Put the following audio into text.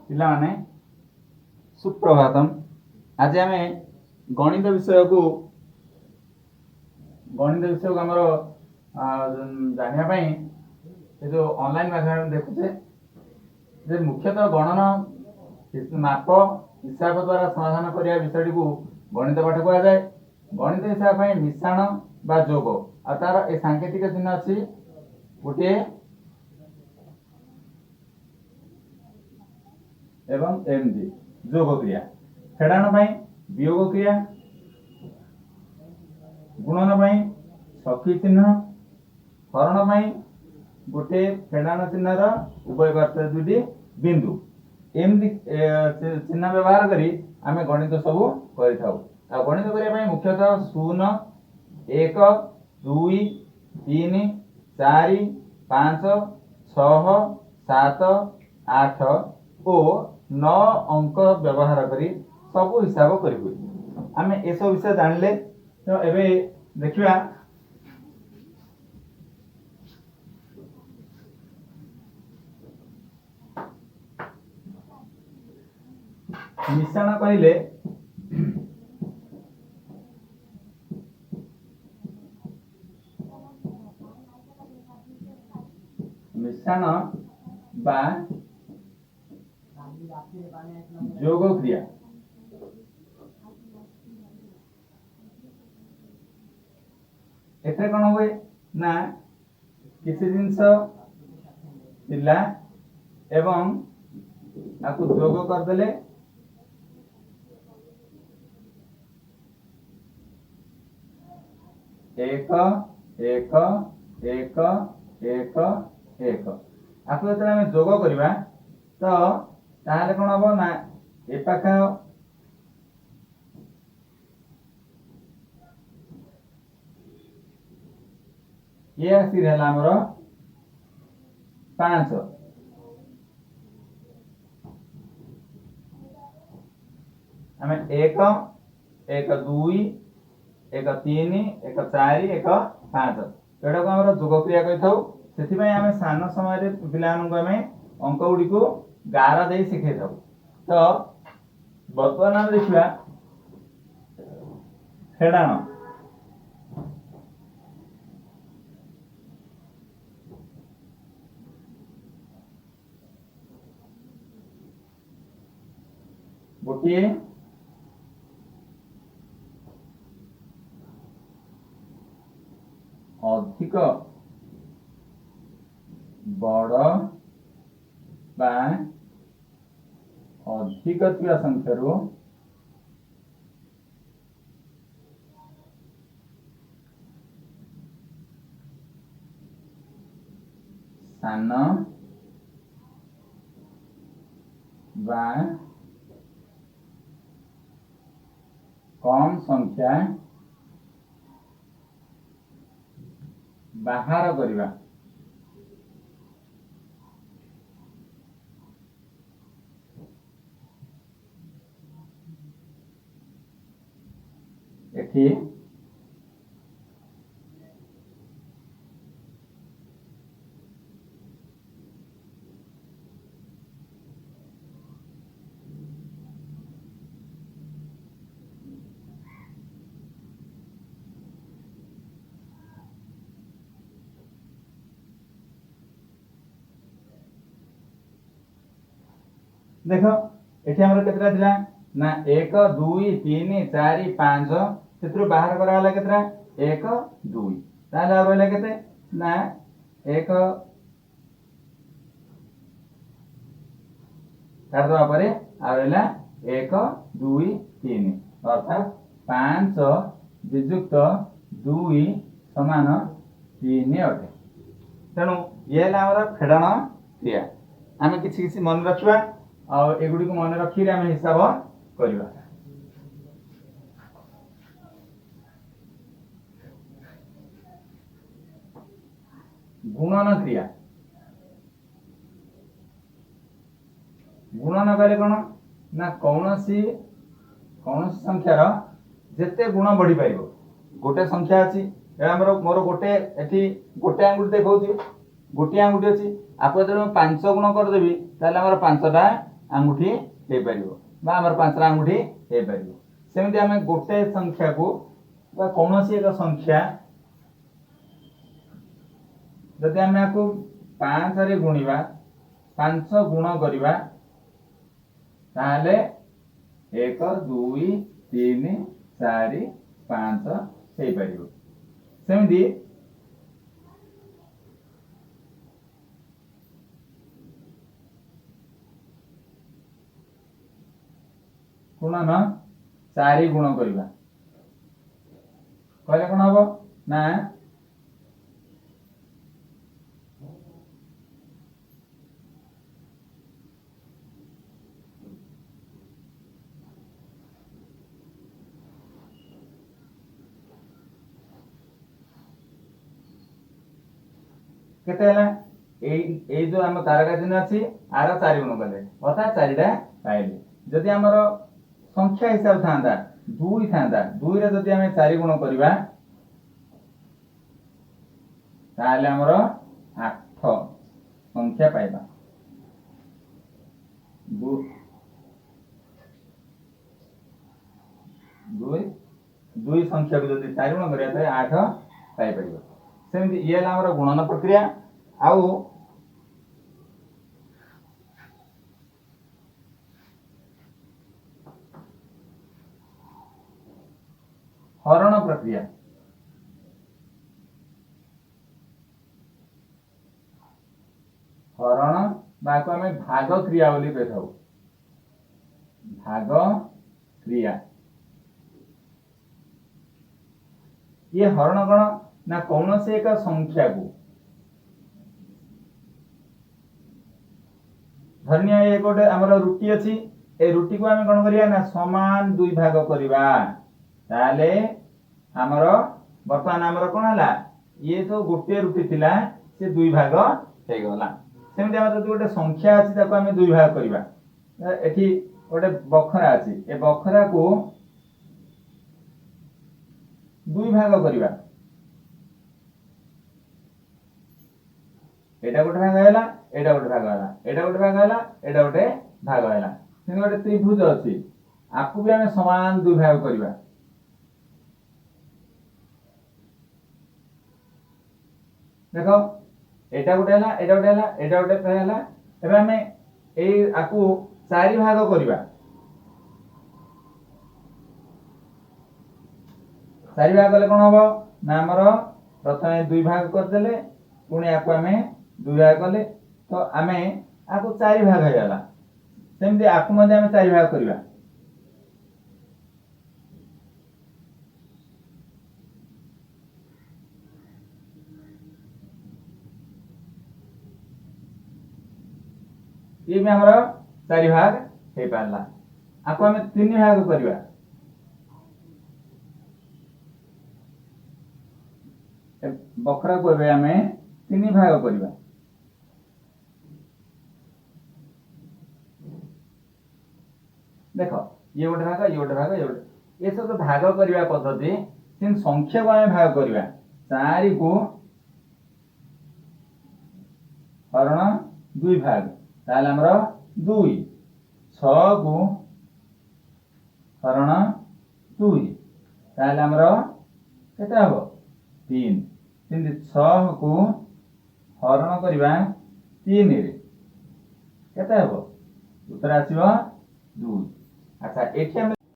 पिलाने सुप्रभातम। आज आम गणित विषय को आमर जानापी जो ऑनलाइन माध्यम देखुचे मुख्यतः गणन माप हिसाब द्वारा समाधान करने विषय को गणित पाठ कहुए। गणित हिसाब मिश्रण बा जोग आ तार ए सांकेतिक चिन्ह अच्छी गोटे एवं एमजी जोग क्रिया, फेड़ाण वियोग क्रिया, गुणन सखी चिन्ह, हरण गोटे फेड़ाण चिन्ह उभय पार्श्व दुईटी बिंदु एमती चिन्ह व्यवहार करी आमे गणित सब कर गणित करने मुख्यतः 0 1 2 3 4 5 6 7 8 और 9 अंक व्यवहार करी सब हिसाब कर आमे ए सब विषय जानले। तो एबे देखिबा मिश्रण कहले मिश्रण बा जोग क्रिया एथे कौन हुए ना किसी जिनस पिला एवं आपको जोग करदेले एक एक एक एक एक आपको जो आम जोग करवा तो ताहले कौन हम ना ए पाख ये आसी हमर 5 आम 1 1 2 1 3 1 4 1 5 एटा को हमर जोग क्रिया कहि से आम सान समय पिलाମାନଙ୍କୁ आम अंक गुड़ी को गार दे शिखे था। तो बर्तमान आम देखा फेड़ाण गोटे अधिक बड़ बा अधिक थिबा संख्यारू सान बा कम संख्या बाहर करवा। एठी देख एठी हमर केतरा दिला ना 1 2 3 4 5 सेत्रु बाहर करा वाला केतरा 1 2 ताले आ रहला केते ना 1 काट दवा परे आ रहला 1 2 3 अर्थात 5 विजुक्त 2 समान 3 अटे। तेणु ये हमर फेड़ाण क्रिया आम कि मन रखा और एगुड़ी को मन रखी आम हिसाब करवा। गुणन क्रिया गुणन कले कौन ना कौन संख्यार जेते गुण बढ़ी पार गोटे संख्या अच्छी मोर गोटे एटी गोटे आंगुठी देखा गोटे आंगुठी अच्छी आपको जो 5 गुण करदेवी ताले 5टा आंगुठी हे परिबो बा हमर 5टा आंगुठी हे परिबो सेमति हमें गोटे संख्या को बा कोनोसी एक संख्या जदि हमें आको 5 रे गुणिबा 5 गुण करिबा ताले 1 2 3 4 5 हे परिबो सेमति गुणन 4 गुण करिबा कहले कोन हबो ना केते हला ए जो हम तारका चिन्ह अछि आर 4 गुण कले अर्थात 4टा पाइले जदि हमर संख्या हिसाब थांदा 2 थांदा 2 रे जदि हमें 4 गुण करिबा ताले हमर 8 संख्या पाइबा 2 संख्या को जदि 4 गुण करिया त 8 पाइ परिबो सेमति ये हमर गुणन प्रक्रिया आउ हरण प्रक्रिया हरण बाको हमें भाग क्रिया बोली कहथाउ भाग क्रिया ये हरण गण ना कौन से एक संख्या को धन्य ये गोटे हमर रुटी अछि ए रुटी को हमें कोन करिया ना समान दुई भाग करिबा ताले हमर वर्तमान हमर कोन हला ये तो गोटे रुटी थिला से दुई भाग हे गला सेमति हमर जदि गोटे संख्या अछि ताको हमें दुई भाग करिबा एठी गोटे बखरा अछि ए बखरा को दुई भाग करिबा एटा गोटे भाग हैला एटा गोटे भाग हैला एटा गोटे भाग हैला एटा गोटे भाग हैला सेन गोटे त्रिभुज अछि आकु भी हमें समान दुई भाग करिबा देखो एटा गोटे हैला एटा गोटे हैला एटा गोटे हैला एबे हमें ए आकु चारि भाग करिबा चारि भाग कले कोन हबो ना हमर प्रथमे दुई भाग कर देले पुणी आकु हमें दुई भाग कले तो हमें आकु चारि भाग हैला सेमति आकु मध्ये हमें चारि भाग करिबा ये में हमर चारि भाग हे पारला आकु हमें तीन भाग करिबा बखरा को एबे हमें तीन भाग करिबा देखो ये गोटे भाग ये गोटे भाग ये गोटे ये सब तो भाग करिबा पद्धति सिन संख्या को हमें भाग करिबा 4 को हरण 2 भाग ताले हमर 2 6 को हरण 2 ताले हमर केते हबो 3 सिन 6 को हरण करिबा 3 रे केते हबो उत्तर आसीबो 2 अच्छा एठी हम